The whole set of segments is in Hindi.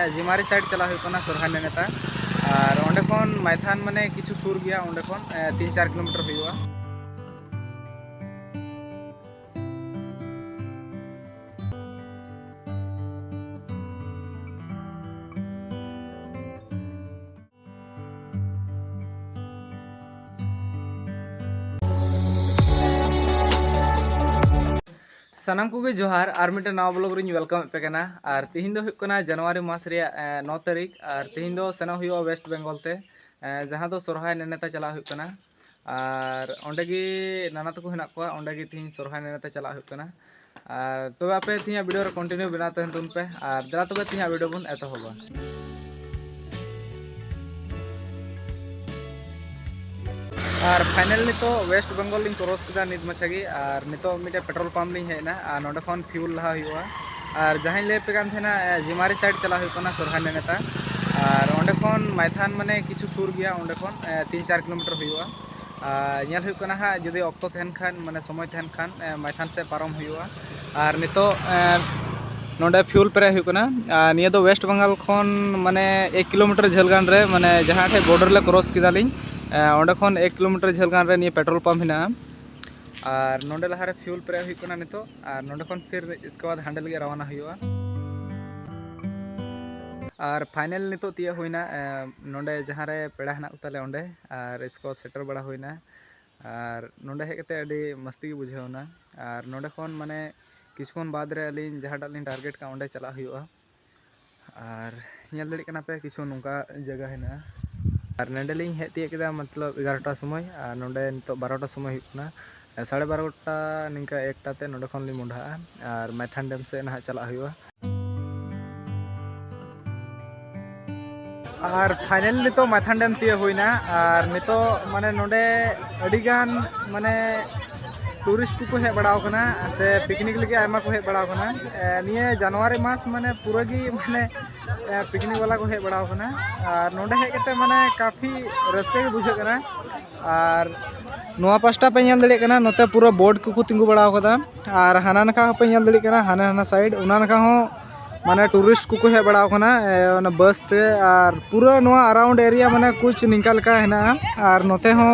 जिमारी साइड चला सोरहाय नेनेता और ओंडे खन माइथान माने किछु सुर गया ओंडे खन 3-4 किलोमीटर हुआ। सनम को जोहार और मिट्टे नवा ब्लॉग री वेलकम पे करना और तिहिन दो जनवरी मास रे 9 तारीख और तिहिन दो सेना हुआ वेस्ट बेंगल ते जहाँ दो सोरहाय नेनेता चला हुआ और ओंडे गी नाना तको हेना को ओंडे गी तिहिन सोरहाय नेनेता चला हुआ और तबे आपे तिहिन वीडियो रे कंटिन्यू बना तहन तुन पे और दरा तबे तिहिन वीडियो बन एतहबा। और फाइनल नितो वेस्ट बेंगल लिंग क्रॉस किया नित मछागी और नितो मिटे पेट्रोल पंप लिंग हेना और नोडे खन फ्यूल लहा हुआ और जहाँ ले पे थे जिमारी साइड चला हुआ सोरहाय नेनेता और ओंडे खन माइथान माने किछु सुर गया ओंडे खन 3-4 किलोमीटर हुआ नेल हुआ हाँ जुदी अक्तो तहन खान माने समय तहन खान माइथान से पारम हुआ और नितो नोडे फ्यूल पेरे हुआ निया दो वेस्ट बेंगल खन माने 1 किलोमीटर झेल गान रे माने जहाँ ठे बॉर्डर ले क्रॉस किया लिंग ओंडे खन 1 किलोमीटर झेल गान रे निया पेट्रोल पंप हेना और नोडे लहारे फ्यूल पेरे हुआ नितो और नोडे खन फिर इसके बाद हांडे लगे रवाना हुआ और फाइनल नितो तिया हुईना नोडे जहाँ रे पेड़ा हेना उताले ओंडे और इसके बाद सेटर बड़ा हुईना और नोडे हेज कते अडी मस्ती गे बुझावना और नोडे खन माने किछुन बाद रे अलिन जहाँ टालिन टारगेट का ओंडे चला हुआ और नेल दड़ी कना पे किछु नुका जगह हेना और नंडेलिंग हेज तीय केदा मतलब 11टा समय और नोडे नितो 12टा समय हुना 12:30 निका 1टा ते नोडे खन लि मुंडा और माइथान डैम से ना चला हुआ और फाइनल नितो माइथान डैम तीय हुईना और नितो माने नोडे अडिगान माने टूरिस्ट को हेज बड़ा से पिकनिक लगे आयमा को हेज बड़ा निये जनवरी मास माने पूरा गी माने पिकनिक वाला को हेज बड़ा और नोडे हेज कते माने काफ़ी रस्के बुझे और नोआ पास्टा पे नेल दड़े कना नोते पूरा बोर्ड को तिंगु बड़ा और हाना नखा पे नेल दड़े कना हाना हाना साइड उना नखा हो माने टूरिस्ट को हेज बड़ा बस ते और पूरा नोआ अराउंड एरिया माने कुछ निका लका हेना और नोते हो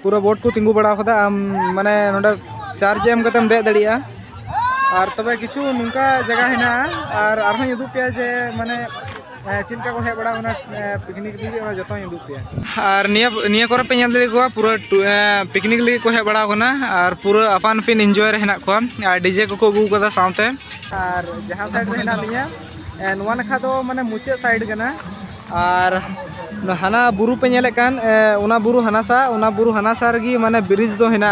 पूरा बोट को तिंगु बड़ा माने नोडे चार्ज एम कतेम दे दड़िया और तबे किछु नुका जगह हेना और आरहों उदुग पे जे माने चिलका को हेज बड़ा पिकनिक लगे जो उदुग पे और निया करे पे दड़े को पूरा पिकनिक लगे को हेज बड़ा और पूरा अफान फिन एंजॉय रे हेना को और डीजे को अगू कदा साथे और जहाँ साइड रे हेना लिया नोआ नखा दो माने मुचे साइड कना और हाना बुरु पे नेले कान उना बुरु हनासा रगी माने ब्रिज दो हेना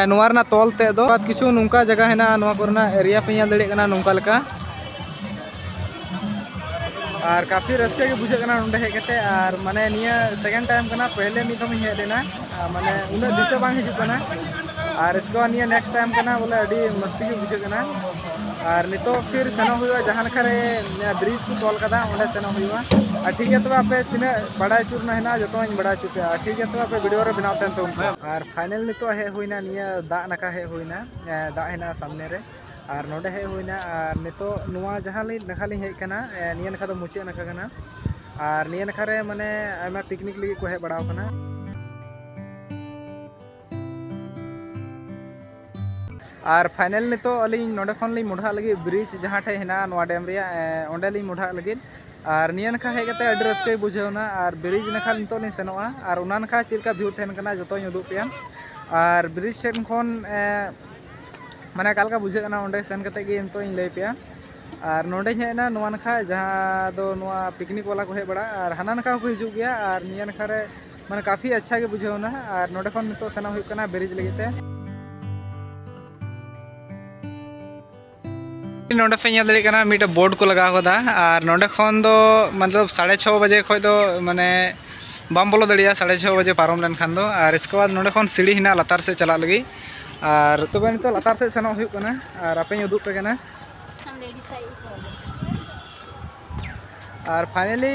नोआ रना तोल ते दो किछु नुका जगह हेना नोआ कोरना एरिया पे नेल दड़े कना नुका लका और काफ़ी रस्के के बुझे कना नोंडे हेज कते और माने निया सेकेंड टाइम कना पहले मिद हम हेज लेना माने उना दिशा बांग हिजु कना और इसके बाद निया नेक्स्ट टाइम कना बोले अडी मस्ती के बुझे कना और नितो फिर सेनो हुआ जहाँ लखारे ब्रिज को तोल कदा ओंडे सेनो हुआ और ठीक है तब आपे तीना बड़ा चूरना हेना जो बड़ा चुपे ठीक है तब आपे वीडियो रे बनाते हैं तो और फाइनल नितो हे हुईना निया दा नका हे हुईना दा हेना सामने रे और नोडे हे हुईना और नितो नुआ जहाँ ली नखा ली हेज कना निया नखा दो मुचे नखा कना और निया नखा रे माने आयमा पिकनिक लगी को हेज बड़ा कना और फाइनल नितो अलिंग नोडे खन लिंग मुढ़ा लगी ब्रिज जहाँ ठे हेना नोआ डैम रे ओंडे लिंग मुढ़ा लगी और निया नखा हेज कते अडी रस्के बुझेवना और ब्रिज नखा नितो लिंग सेनोआ और उना नखा चिलका व्यू तहन कना जतो उदुग पे और ब्रिज ठेन खन माने कालका बुझे कना ओंडे सेन कते गे नितो इन लay पे और नोडे हेना नोआ नखा जहाँ दो नोआ पिकनिक वाला को हेज बड़ा और हाना नखा को हिजु गया और निया नखा रे माने काफ़ी अच्छा के बुझेवना और नोडे खन नितो सेना हुई कना ब्रिज लगे नोडे पे नेल दड़े कना मिटे बोर्ड को लगा कदा और नोडे खन दो मतलब 6:30 बजे खय दो माने बम बोलो दड़िया 6:30 बजे पारम लेन खान दो और इसके बाद नोडे खन सीढ़ी हेना लतार से चला लगी और तबे नितो लतार से सेनो हुई कना और आपे उदुग पे कना और फाइनली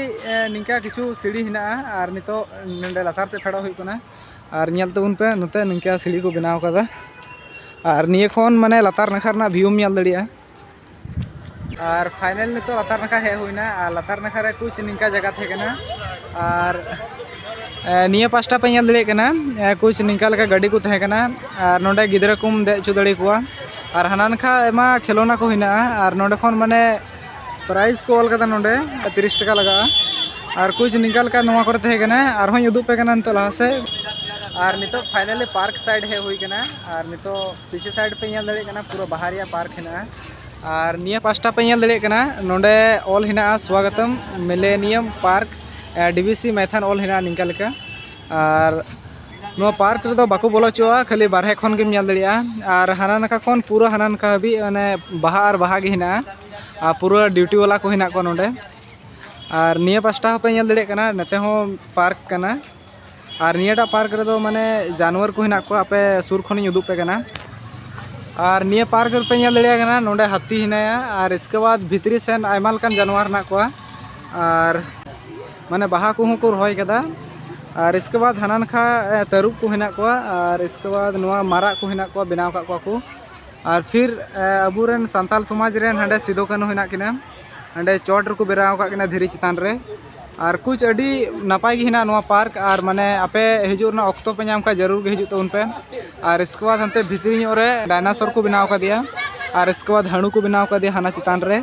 निका किछु सीढ़ी हेना और नितो नंडे लतार से फेड़ा हुई कना और नेल तबुन पे नते निका सीढ़ी को बनाव कदा और निये खन माने लतार नखा रना व्यू नेल दड़िया और फाइनल नितो लातार नाखा हे हुईना और लातार नाखा रे कुछ निंका जगह थे कना और निया पास्टा पे ñel दड़े कना कुछ निंका लगा गाड़ी को थे कना और नोडे गिदरा कुम दे चु दड़े कुआ और हाना नाखा एमा खेलोना को हिना और नोडे खन माने प्राइस को ऑल कदा नोडे 30 टका लगा और कुछ निंका लगा नोवा करे थे कना और हों उदुप पे कना तो लहा से और नितो फाइनली पार्क साइड है हुई कना और नितो पीछे साइड पे ñel दड़े कना पूरा बाहरिया पार्क हिना और निया पास्टा पे ñel दड़े कना नोडे ऑल हिना स्वागतम मिलेनियम पार्क डीवीसी मैथान ऑल हिना निंका लेका और नो पार्क रे दो बाको बोलो चोआ खाली बारहे खन गेम ñel दड़िया और हाना नाका खन पूरा हाना नाका हबी माने बाहा और बाहा गे हिना और पूरा ड्यूटी वाला को हिना को नोडे और निया पास्टा पे ñel दड़े कना नते हो पार्क कना और नियाटा पार्क रे दो माने जानवर को हिना को आपे सुर खनि उदुप पे कना और निया पार्क पे ñel दड़िया कना नोडे हाथी हिनाया और इसके बाद भितरी सेन आयमा लकान जानवर ना को और माने बाहा को को रोय कदा और इसके बाद हाना नाखा तरुब को हिना को और इसके बाद नोआ मारा को हिना को बनाव का को और फिर अबुरन संताल समाज रे हंडे सिदो कानो हिना किना हंडे चोट को बेराव का किना धीरी चितान रे और कुछ अडी नपाय गी हिना नोआ पार्क और माने आपे हिजु ना ऑक्टो पे नाम का जरूर गे हिजु तो उन पे और इसके बाद हंते भितरी रे डायनासोर को बनाव का दिया और इसके बाद हणु को बनाव का दिया हाना चितान रे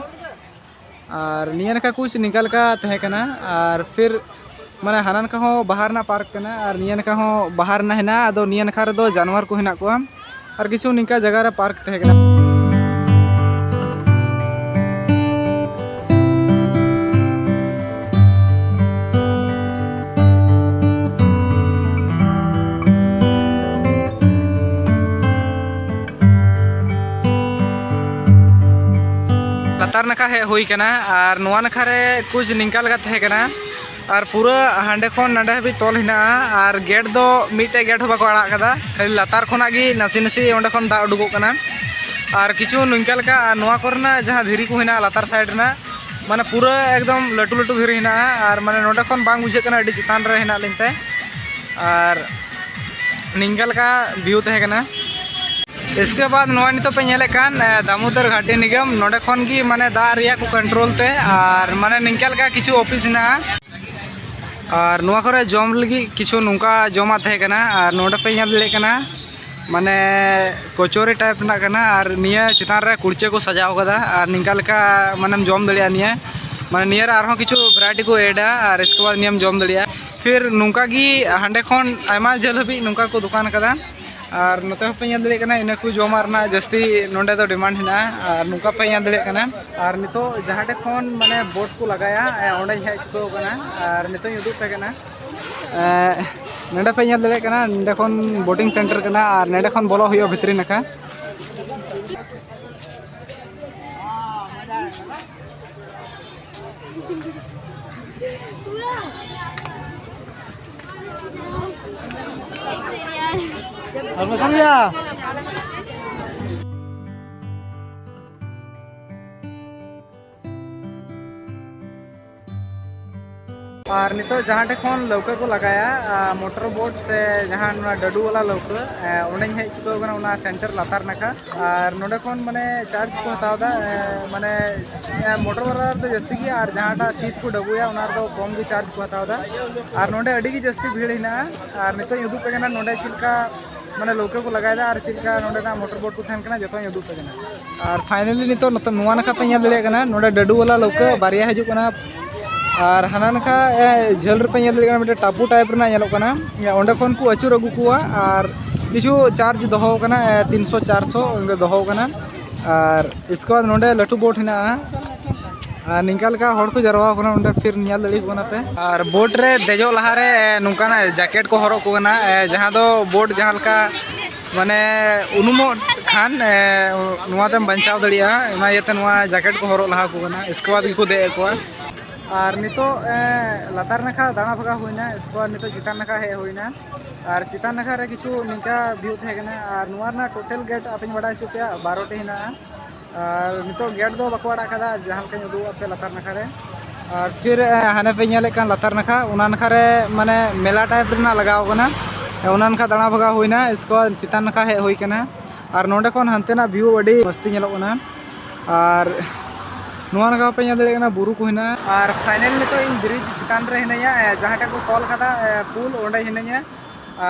और नियन का कुछ निकल का तहे कना और फिर माने हानान का हो बाहर ना पार्क कना और नियन का हो बाहर ना हिना अदो नियन का रे दो जानवर को हिना को और किछु निका जगह रे पार्क तहे कना लातार नाखा है हुई कना और नोआ नाखा रे कुछ निंका लगा थे कना और पूरा हांडे खन नाडे भी तोल हिना और गेट दो मिटे गेट हो बाको आड़ा कदा खाली लातार खना गी नासी नासी ओंडे खन दा उडुगो कना और किछु निंका लगा नोआ करना जहां धीरी को हिना लातार साइड ना माने पूरा एकदम लटू लटू धीरी हिना और माने नोडे खन बांग बुझे कना अडी चितान रे हिना लिनते और निंका लगा व्यू तहे कना इसके बाद नोआ नितो पे ñele कान दामोदर घाटी निगम नोडे खन गी माने दा रिया को कंट्रोल ते और माने निंका लगा किछु ऑफिस हिना और नोआ करे जम लगी किछु नुका जमा थे कना और नोडे पे ñel दले कना माने कचोरी टाइप ना कना और निया चितान रे कुर्चे को सजाव कदा और निंका लका माने जम दलिया निया माने नियर आरो किछु वैरायटी को एडा और इसके बाद नियम जम दलिया फिर नुका गी हांडे खन आयमा जल हबी नुका को दुकान कदा और नोते पे ñel दले कना इना को जमार ना जस्ती नोंडे दो डिमांड हिना और नुका पे ñel दले कना और नितो जहाटे खन माने बोट को लगाया ओंडे हे चुको कना और नितो युदु पे कना नंडे पे ñel दले कना नंडे खन बोटिंग सेंटर कना और नंडे खन बोलो हुयो भितरी नका और मसलिया और नितो जहाँ खन लौका को लगाया मोटर बोट से जहाँ डडू वाला लौका उन्हें हे चुका सेंटर लातार नाका और नोडे खन माने चार्ज को हतावदा माने मोटर वाला तो जस्ती की और जहाँ तीत को डबुया तो कम भी चार्ज को हतावदा और नोडे अड़ी की जस्ती भीड़ हिना और नितो युदु पे कना नोडे चिलका माने लौका को लगाया और चिलका नोडे ना मोटर बोट को थेन कना जतो युदु पे कना और फाइनली नितो नोआ नाका पे ñel दले कना नोडे डडू वाला लौका बारिया हजू कना और हाना नाखा झेल पे ñel दले कना टापू टाइप रे ñelok कना ओंडे खन को अचुर अगु कुआ और किछु चार्ज दोहो कना 300 400 ओंगे दोहो कना और इसके बाद नोडे लटू बोट हिना और निंका लका हड़ को जरवा कना ओंडे फिर ñel दड़ी कोना पे और बोट रे देजो लहा रे नुकाना जैकेट को हरो को कना जहां दो बोट जहां लका माने उनुमो खान नुआ तेम बंचाव दड़िया ना येते नुआ जैकेट को हरो लहा को कना इसके बाद को दे को और नितो लातार नाखा दाना भगा हुईना इसके बाद नितो चितान नाखा हे हुईना और चितान नाखा रे किछु निका व्यू थे कना और नुआ ना टोटल गेट आपन बड़ा सुपिया 12 टी हिना और नितो गेट दो बकवाड़ा कदा जहां के उदु पे लातार नाखा रे और फिर हाने पे ñele कान लातार नाखा उना नाखा रे माने मेला टाइप रे ना लगाव कना उना नाखा दाना भगा हुईना इसके बाद चितान नाखा हे हुई कना और नोडे खन हंते ना व्यू अडी मस्ती ñelok कना और ᱱᱚᱣᱟ ᱱᱟᱠᱷᱟ ᱯᱮ ᱧᱮᱞ ᱫᱟᱲᱮᱭᱟᱜ ᱠᱟᱱᱟ ᱵᱩᱨᱩ ᱠᱚ ᱦᱮᱱᱟᱜᱼᱟ ᱟᱨ ᱯᱷᱟइनल ᱱᱤᱛᱚᱜ ᱤᱧ ब्रिज ᱪᱮᱛᱟन ᱨᱮ ᱦᱤᱱᱟᱹᱧᱟ ᱡᱟᱦᱟᱸᱴᱟᱜ ᱠᱚ ᱛᱚᱞ ᱠᱟᱫᱟ पुल ᱚᱸᱰे ᱦᱤᱱᱟᱹᱧᱟ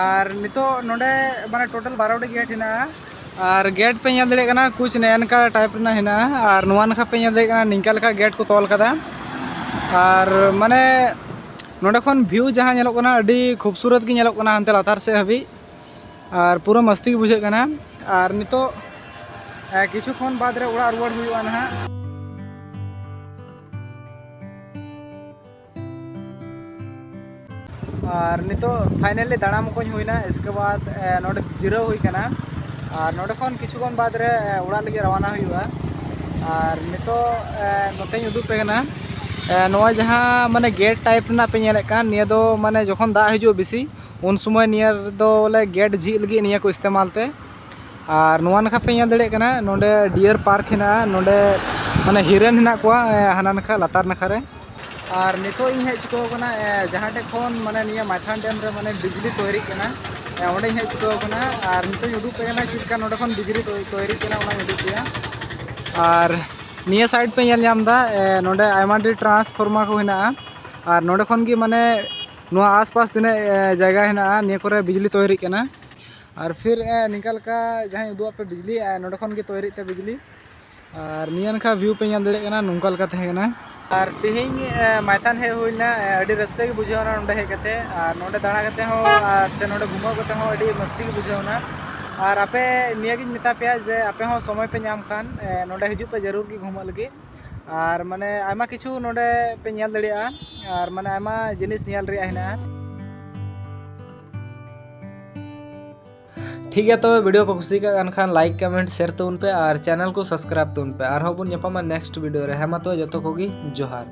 ᱟᱨ ᱱᱤᱛᱚᱜ ᱱᱚᱰᱮ ᱢᱟᱱᱮ ᱴोᱴᱟल 12टी गेट ᱦᱮᱱᱟᱜᱼᱟ ᱟर गेट पेᱧᱮल ᱫᱟᱲᱮᱭᱟᱜ ᱠᱟᱱᱟ कुछ नया का टाइप ᱨᱮᱱᱟᱜ ᱦᱮᱱᱟᱜᱼᱟ ᱟᱨ ᱱᱚᱣᱟ ᱱᱟᱠᱷᱟ पेᱧᱮल ᱫᱟᱲᱮᱭᱟᱜ ᱠᱟᱱᱟ ᱱᱤᱝᱠᱟ ᱞᱮᱠᱟ गेट को तोल कदा और माने नोडे खन व्यू जहाँ ñᱮᱞᱚᱜ कना अडी खूबसूरत गे ñᱮᱞᱚᱜ कना हनते लातार से हबी और पूरा मस्ती गे बुझाᱹᱜ कना और नितो किछु खन बाद रे उड़ा रुवाड़ हुयुआ ना और नितो फाइनली दाड़ा मकोñ हुईना इसके बाद नोडे जिराव हुई कना और नोडे खन किछु खन बाद रे उड़ा लगे रवाना हुयुआ और नितो नोतेñ उदुग पे कना नोआ जहाँ माने गेट टाइप ना पे ñेलेक कान निया दो माने जखन दा हिजु बेसी उन समय निया दो बोले गेट झिग लगी निया को इस्तेमाल ते और नोआ नखा पे ñेल दड़े कना नोडे डियर पार्क हेना नोडे माने हिरन हेना कोआ हाना नखा लातार नखा रे और नितो इन हेज चुको कना जहाँ टे खन माने निया माइथान डैम रे माने बिजली तैयारी कना ओंडे हेज चुको कना और नितो उदुग पे कना चिलका नोडे खन बिजली तैयारी कना ओना उदुग पेया और निया साइड पे ñेल ñamदा नोडे आयमा डी ट्रांसफार्मर को हेना और नोडे खन गी माने नोआ आसपास तिना जगह हेना निया करे बिजली तैयारी कना और फिर निका लका जहाँ उदुग पे बिजली नोडे खन गी तैयारी ते बिजली और निया नखा व्यू पे ñेल दड़े कना नुंका लका तहे कना और तिहिं माइथान हे हुईना अडी रस्ते गे बुझावना नोडे हे कते और नोडे दाड़ा कते हो से नोडे घुमाव कते हो अडी मस्ती गे बुझावना और आपे निया गिन मिता पेया जे आपे हो समय पे ñam खान नोडे हिजु पे जरूर गी घुमा लगी और माने आयमा किछु नोडे पे ñेल दड़िया और माने आयमा जिनिस ñेल रिया हेना ठीक है तो वीडियो पे खुशी का खान लाइक कमेंट शेयर तो उन पे और चैनल को सब्सक्राइब तो उन पे और हो बुन नेक्स्ट वीडियो रे हेमा तो जतो कोगी जोहार।